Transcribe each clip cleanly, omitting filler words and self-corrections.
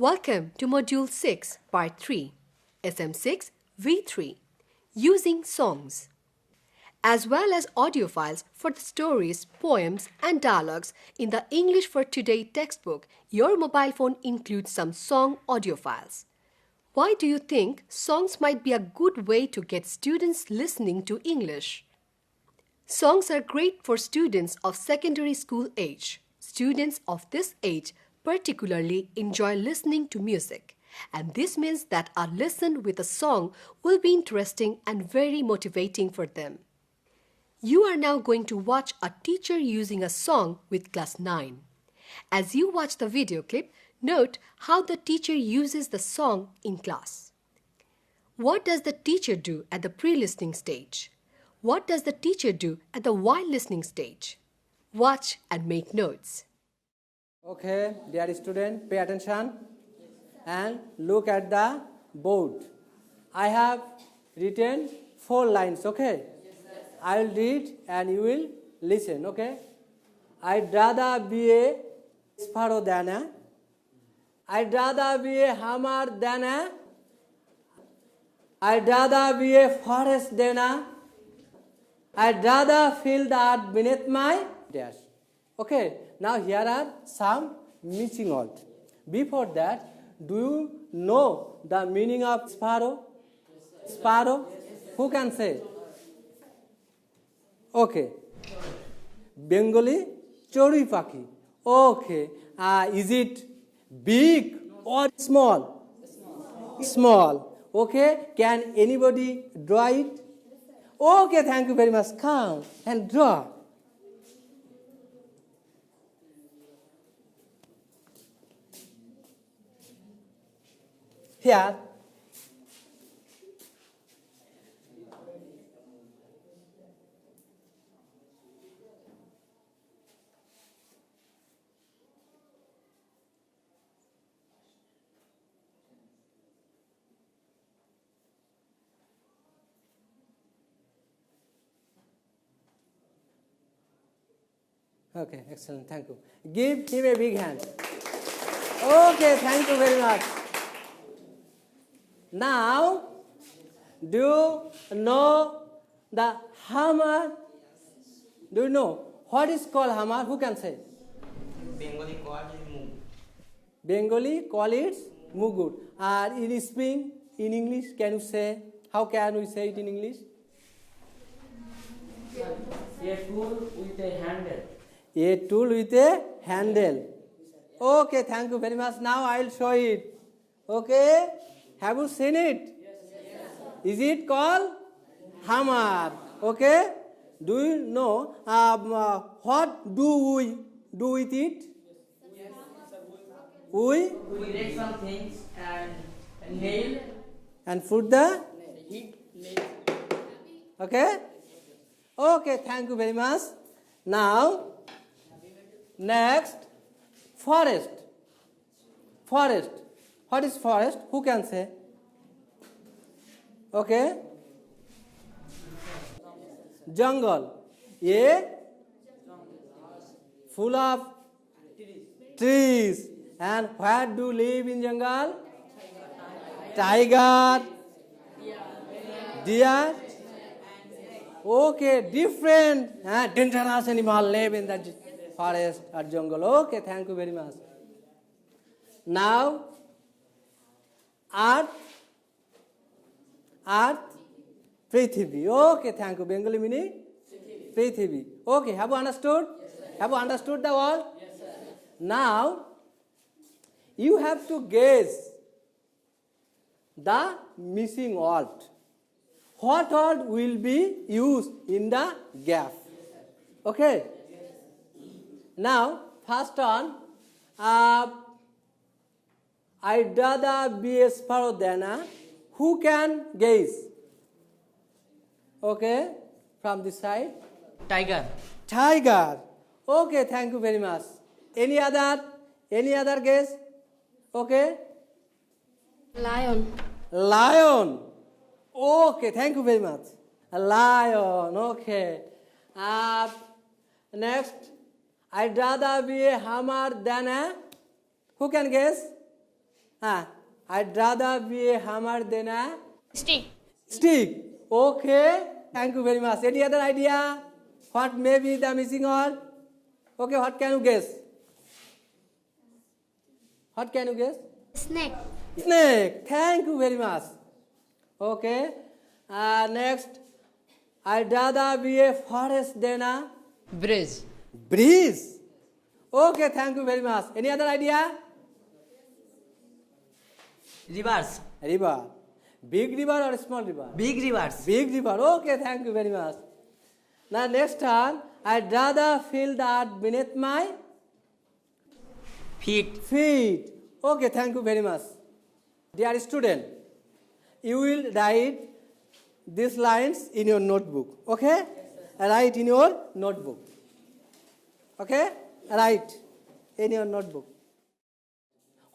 Welcome to Module 6, Part 3, SM6 V3, Using Songs. As well as audio files for the stories, poems, and dialogues in the English for Today textbook, your mobile phone includes some song audio files. Why do you think songs might be a good way to get students listening to English? Songs are great for students of secondary school age. Students of this age particularly enjoy listening to music, and this means that a listen with a song will be interesting and very motivating for them. You are now going to watch a teacher using a song with class 9. As you watch the video clip, note how the teacher uses the song in class. What does the teacher do at the pre-listening stage? What does the teacher do at the while listening stage? Watch and make notes. Okay, dear student, pay attention and look at the board. I have written 4 lines, okay? I will read and you will listen, okay? I'd rather be a sparrow than a. I'd rather be a hammer than a. I'd rather be a forest than a. I'd rather feel the earth beneath my dash. Okay, now here are some missing words. Before that, do you know the meaning of sparrow? Sparrow? Who can say? Okay. Bengali chori paki. Okay. Is it big or small? Small. Okay. Can anybody draw it? Okay, thank you very much. Come and draw. Here. Okay, excellent. Thank you. Give him a big hand. Okay, thank you very much. Now, do you know the hammer? Do you know what is called hammer? Who can say? Bengali call it mug. Bengali call it mugur. In spring, in English, can you say? How can we say it in English? A tool with a handle. A tool with a handle. Okay, thank you very much. Now I will show it. Okay, have you seen it? Yes. Is it called hammer? Okay. Do you know what do we do with it? Yes. We break some things and nail. and put the okay. Okay, thank you very much. Now, next, forest. Forest. What is forest? Who can say? Okay. Jungle. A full of trees. And where do live in jungle? Tiger. Deer. Okay, different dangerous animal live in the forest or jungle. Okay, thank you very much. Now, earth, Prithivi. Okay, thank you. Bengali meaning? Prithivi. Okay, have you understood? Yes, have you understood the word? Yes, sir. Now, you have to guess the missing word. What word will be used in the gap? Okay. Now, first one, I'd rather be a sparrow than a. Who can guess? Okay, from this side. Tiger. Tiger. Okay, thank you very much. Any other guess? Okay. Lion. Lion. Okay, thank you very much. A lion. Okay. Next, I'd rather be a hammer than a. Who can guess? I'd rather be a hammer than a Stick. stick. Okay, thank you very much. Any other idea? What may be the missing word? Okay, what can you guess? What can you guess? Snake. Snake. Thank you very much. Okay. Next, I'd rather be a forest than a Bridge. bridge. Okay, thank you very much. Any other idea? Rivers. River. Big river or small river? Big rivers. Big river. Okay, thank you very much. Now next one, I'd rather feel the earth beneath my Feet. feet. Okay, thank you very much. Dear student, you will write these lines in your notebook. Okay? Write in your notebook. Okay? Write in your notebook.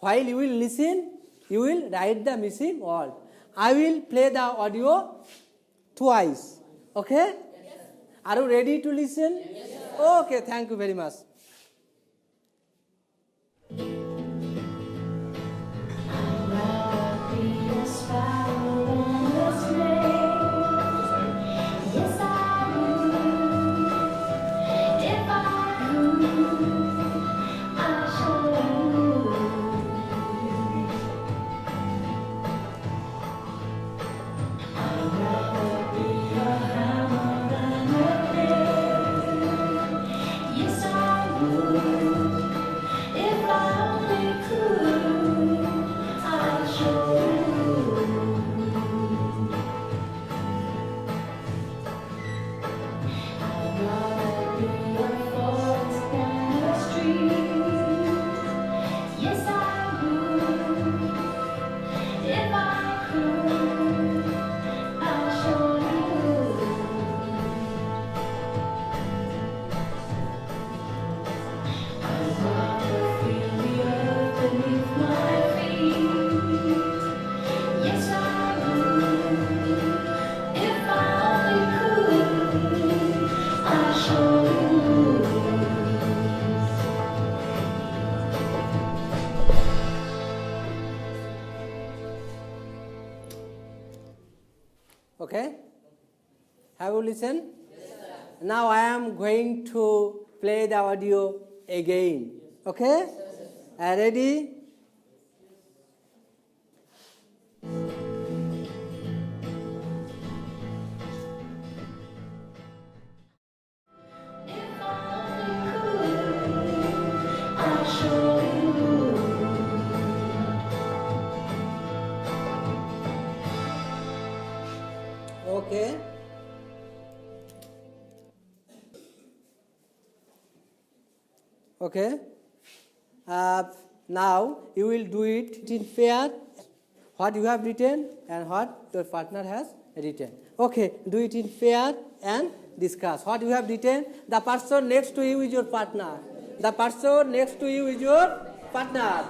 While you will listen, you will write the missing word. I will play the audio twice. Okay? Are you ready to listen? Okay, thank you very much. Okay? Have you listened? Now I am going to play the audio again. Okay? Are you ready? Okay. Okay. Now you will do it in pair. What you have written and what your partner has written. Okay. Do it in pair and discuss. What you have written. The person next to you is your partner. The person next to you is your partner.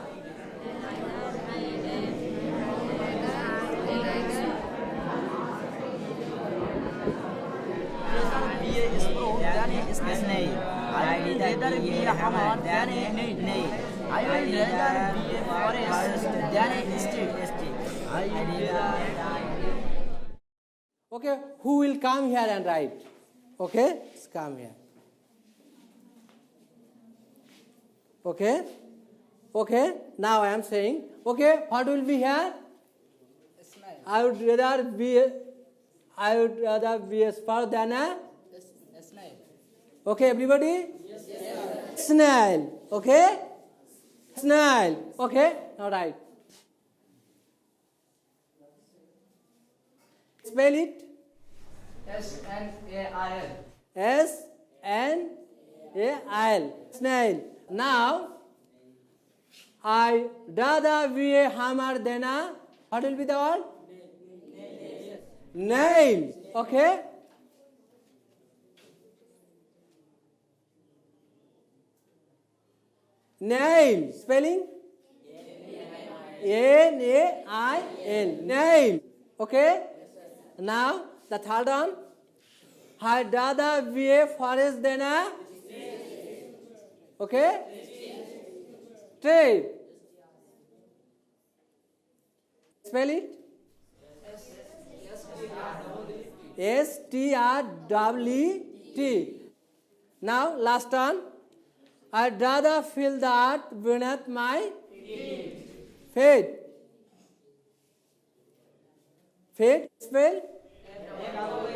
Snake. I will rather be a hammer than a nail. I will rather be a forest than a stick. I will rather. Okay, who will come here and write? Okay, let's come here. Okay, okay. Now I am saying. Okay, what will be here? I would rather be a sparrow than a. Okay, everybody? Yes. Snail. Okay? Snail. Okay? Now write. Spell it. S-N-A-I-L. S-N-A-I-L. Snail. Now, I rather be a hammer than a. What will be the word? Nail. Okay? Nail. Spelling? N-A-I-L. Nail. Okay? Now, the third one. I'd rather be a forest than a. Okay? Tree. spell it? S-T-R-W-E-T. Now, last one. I'd rather feel the earth beneath my feet. Feet, spell?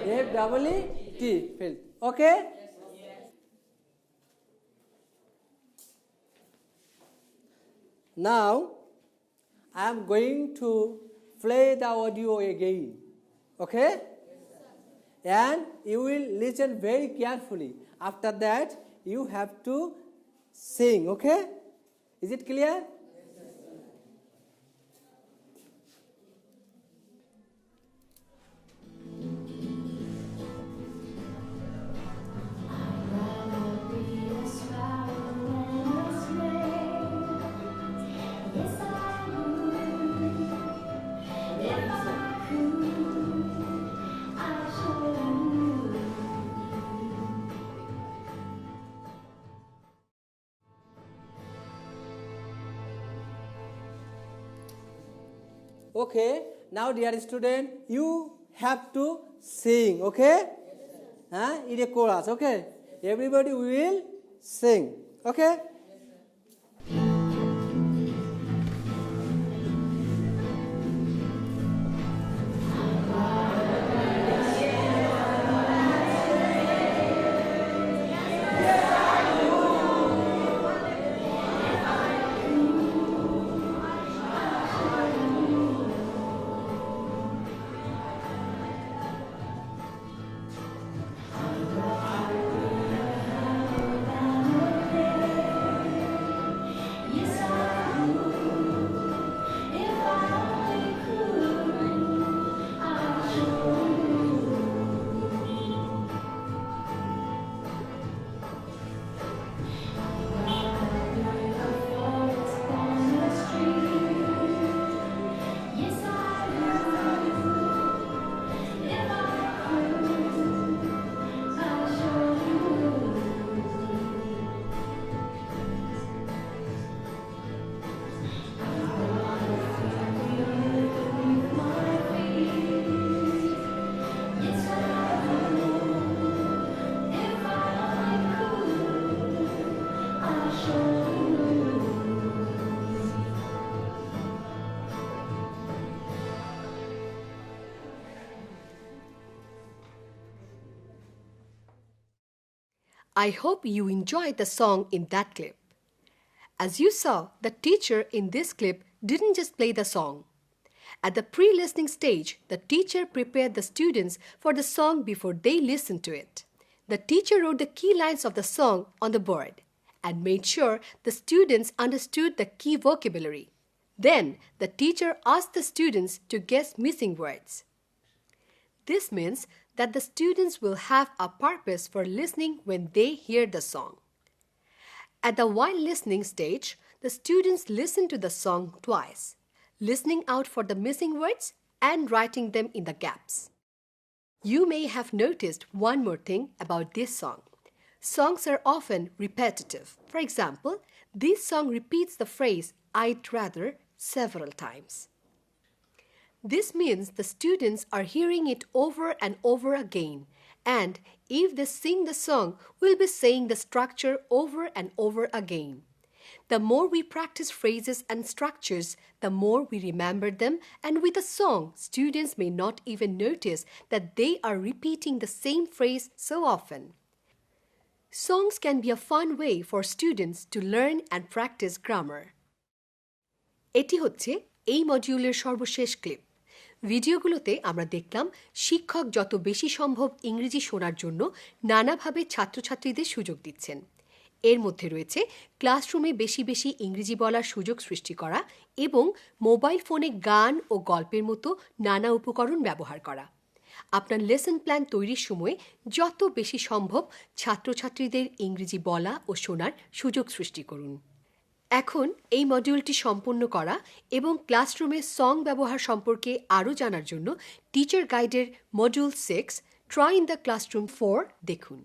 F-E-E-T. Feet. Okay? Now, I am going to play the audio again. Okay? And you will listen very carefully. After that, you have to sing. Okay? Is it clear? Okay, now dear student, you have to sing, okay? In a chorus, okay? Everybody will sing, okay? I hope you enjoyed the song in that clip. As you saw, the teacher in this clip didn't just play the song. At the pre-listening stage, the teacher prepared the students for the song before they listened to it. The teacher wrote the key lines of the song on the board and made sure the students understood the key vocabulary. Then, the teacher asked the students to guess missing words. This means that the students will have a purpose for listening when they hear the song. At the while listening stage, the students listen to the song twice, listening out for the missing words and writing them in the gaps. You may have noticed one more thing about this song. Songs are often repetitive. For example, this song repeats the phrase, "I'd rather," several times. This means the students are hearing it over and over again, and if they sing the song, we'll be saying the structure over and over again. The more we practice phrases and structures, the more we remember them, and with a song, students may not even notice that they are repeating the same phrase so often. Songs can be a fun way for students to learn and practice grammar. এটি হচ্ছে এই মডিউলের সর্বশেষ clip. ভিডিওগুলোতে আমরা দেখলাম শিক্ষক যত বেশি সম্ভব ইংরেজি শোনার জন্য নানাভাবে ছাত্রছাত্রীদের সুযোগ দিচ্ছেন। এর মধ্যে রয়েছে ক্লাসরুমে বেশি বেশি ইংরেজি বলার সুযোগ সৃষ্টি করা এবং মোবাইল ফোনে গান ও গল্পের মতো নানা উপকরণ ব্যবহার করা। আপনার লেসন প্ল্যান তৈরির সময় যত বেশি সম্ভব ছাত্রছাত্রীদের ইংরেজি বলা ও শোনার সুযোগ সৃষ্টি করুন। এখন এই মডিউলটি সম্পূর্ণ করা এবং ক্লাসরুমে সং ব্যবহার সম্পর্কে আরও জানার জন্য টিচার গাইডের module 6 try in the classroom 4 দেখুন।